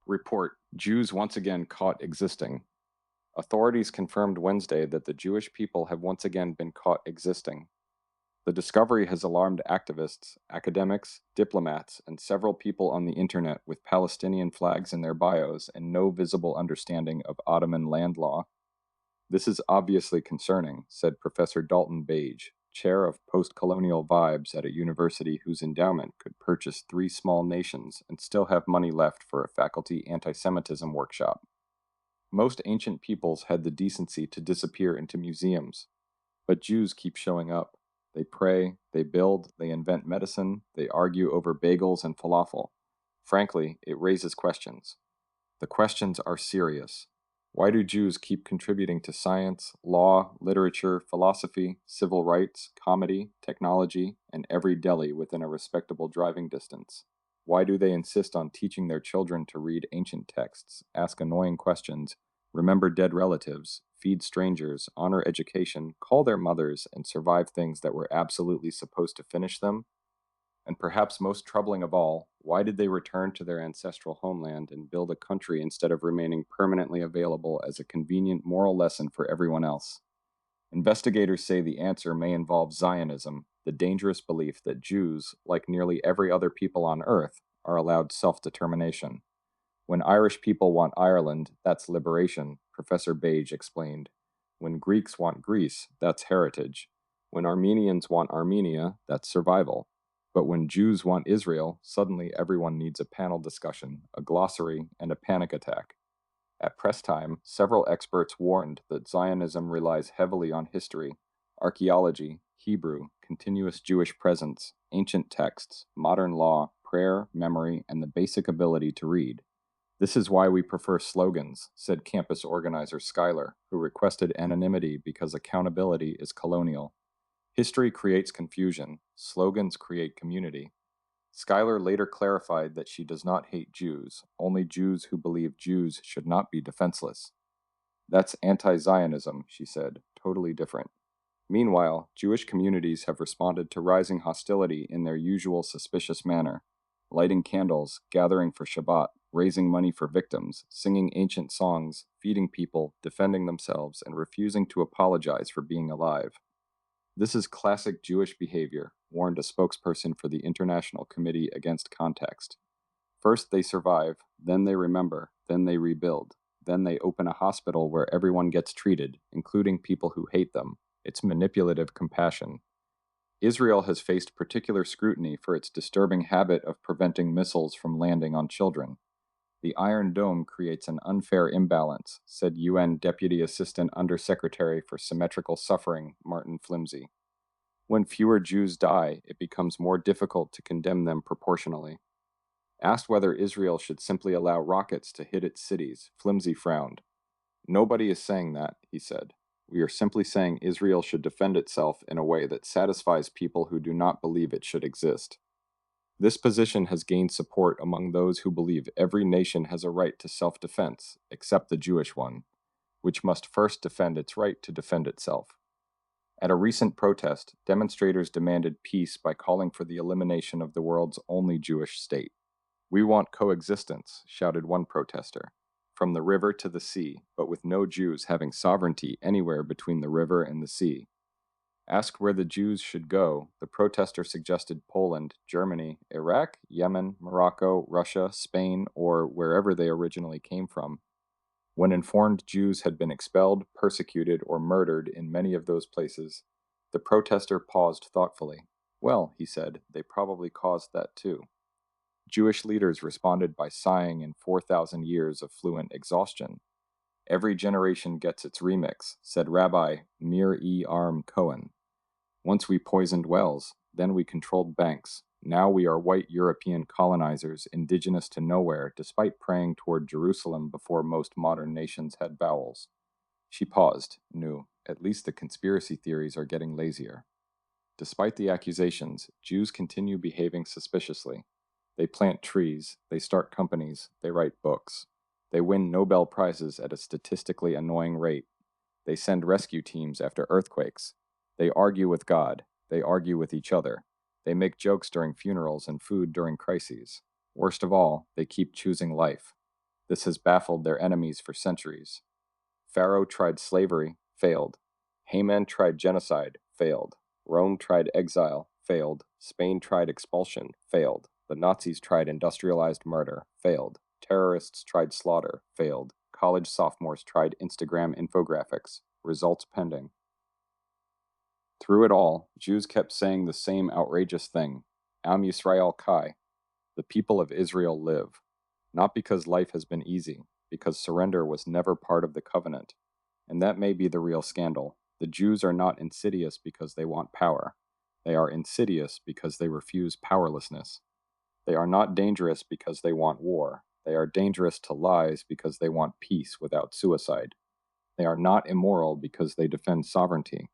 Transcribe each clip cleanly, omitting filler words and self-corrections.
Report: Jews once again caught existing. Authorities confirmed Wednesday that the Jewish people have once again been caught existing. The discovery has alarmed activists, academics, diplomats, and several people on the internet with Palestinian flags in their bios and no visible understanding of Ottoman land law. This is obviously concerning, said Professor Dalton Bage, chair of post-colonial vibes at a university whose endowment could purchase three small nations and still have money left for a faculty anti-Semitism workshop. Most ancient peoples had the decency to disappear into museums, but Jews keep showing up. They pray, they build, they invent medicine, they argue over bagels and falafel. Frankly, it raises questions. The questions are serious. Why do Jews keep contributing to science, law, literature, philosophy, civil rights, comedy, technology, and every deli within a respectable driving distance? Why do they insist on teaching their children to read ancient texts, ask annoying questions, remember dead relatives, feed strangers, honor education, call their mothers, and survive things that were absolutely supposed to finish them? And perhaps most troubling of all, why did they return to their ancestral homeland and build a country instead of remaining permanently available as a convenient moral lesson for everyone else? Investigators say the answer may involve Zionism, the dangerous belief that Jews, like nearly every other people on earth, are allowed self determination. When Irish people want Ireland, that's liberation, Professor Bage explained. When Greeks want Greece, that's heritage. When Armenians want Armenia, that's survival. But when Jews want Israel, suddenly everyone needs a panel discussion, a glossary, and a panic attack. At press time, several experts warned that Zionism relies heavily on history, archaeology, Hebrew, continuous Jewish presence, ancient texts, modern law, prayer, memory, and the basic ability to read. This is why we prefer slogans, said campus organizer Schuyler, who requested anonymity because accountability is colonial. History creates confusion, slogans create community. Schuyler later clarified that she does not hate Jews, only Jews who believe Jews should not be defenseless. That's anti Zionism, she said, totally different. Meanwhile, Jewish communities have responded to rising hostility in their usual suspicious manner, lighting candles, gathering for Shabbat, raising money for victims, singing ancient songs, feeding people, defending themselves, and refusing to apologize for being alive. This is classic Jewish behavior, warned a spokesperson for the International Committee Against Context. First they survive, then they remember, then they rebuild, then they open a hospital where everyone gets treated, including people who hate them. It's manipulative compassion. Israel has faced particular scrutiny for its disturbing habit of preventing missiles from landing on children. The Iron Dome creates an unfair imbalance, said UN Deputy Assistant Undersecretary for Symmetrical Suffering, Martin Flimsy. When fewer Jews die, it becomes more difficult to condemn them proportionally. Asked whether Israel should simply allow rockets to hit its cities, Flimsy frowned. Nobody is saying that, he said. We are simply saying Israel should defend itself in a way that satisfies people who do not believe it should exist. This position has gained support among those who believe every nation has a right to self-defense, except the Jewish one, which must first defend its right to defend itself. At a recent protest, demonstrators demanded peace by calling for the elimination of the world's only Jewish state. We want coexistence, shouted one protester, from the river to the sea, but with no Jews having sovereignty anywhere between the river and the sea. Asked where the Jews should go, the protester suggested Poland, Germany, Iraq, Yemen, Morocco, Russia, Spain, or wherever they originally came from. When informed Jews had been expelled, persecuted, or murdered in many of those places, the protester paused thoughtfully. Well, he said, they probably caused that too. Jewish leaders responded by sighing in 4,000 years of fluent exhaustion. Every generation gets its remix, said Rabbi Mir E. Arm Cohen. Once we poisoned wells, then we controlled banks. Now we are white European colonizers, indigenous to nowhere, despite praying toward Jerusalem before most modern nations had vowels. She paused, knew, at least the conspiracy theories are getting lazier. Despite the accusations, Jews continue behaving suspiciously. They plant trees, they start companies, they write books. They win Nobel Prizes at a statistically annoying rate. They send rescue teams after earthquakes. They argue with God. They argue with each other. They make jokes during funerals and food during crises. Worst of all, they keep choosing life. This has baffled their enemies for centuries. Pharaoh tried slavery, failed. Haman tried genocide, failed. Rome tried exile, failed. Spain tried expulsion, failed. The Nazis tried industrialized murder, failed. Terrorists tried slaughter, failed. College sophomores tried Instagram infographics, results pending. Through it all, Jews kept saying the same outrageous thing: Am Yisrael Kai, the people of Israel live. Not because life has been easy, because surrender was never part of the covenant. And that may be the real scandal. The Jews are not insidious because they want power. They are insidious because they refuse powerlessness. They are not dangerous because they want war. They are dangerous to lies because they want peace without suicide. They are not immoral because they defend sovereignty.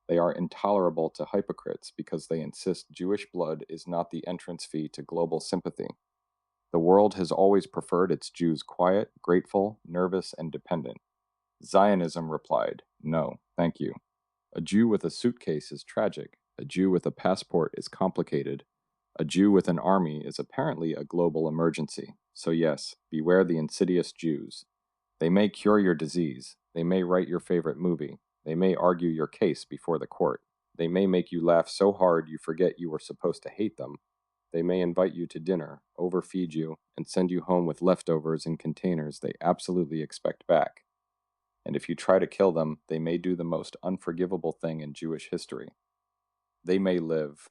They are intolerable to hypocrites because they insist Jewish blood is not the entrance fee to global sympathy. The world has always preferred its Jews quiet, grateful, nervous, and dependent. Zionism replied, no, thank you. A Jew with a suitcase is tragic. A Jew with a passport is complicated. A Jew with an army is apparently a global emergency. So yes, beware the insidious Jews. They may cure your disease. They may write your favorite movie. They may argue your case before the court. They may make you laugh so hard you forget you were supposed to hate them. They may invite you to dinner, overfeed you, and send you home with leftovers in containers they absolutely expect back. And if you try to kill them, they may do the most unforgivable thing in Jewish history. They may live.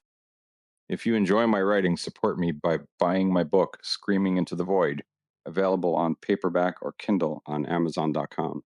If you enjoy my writing, support me by buying my book, Screaming into the Void, available on paperback or Kindle on Amazon.com.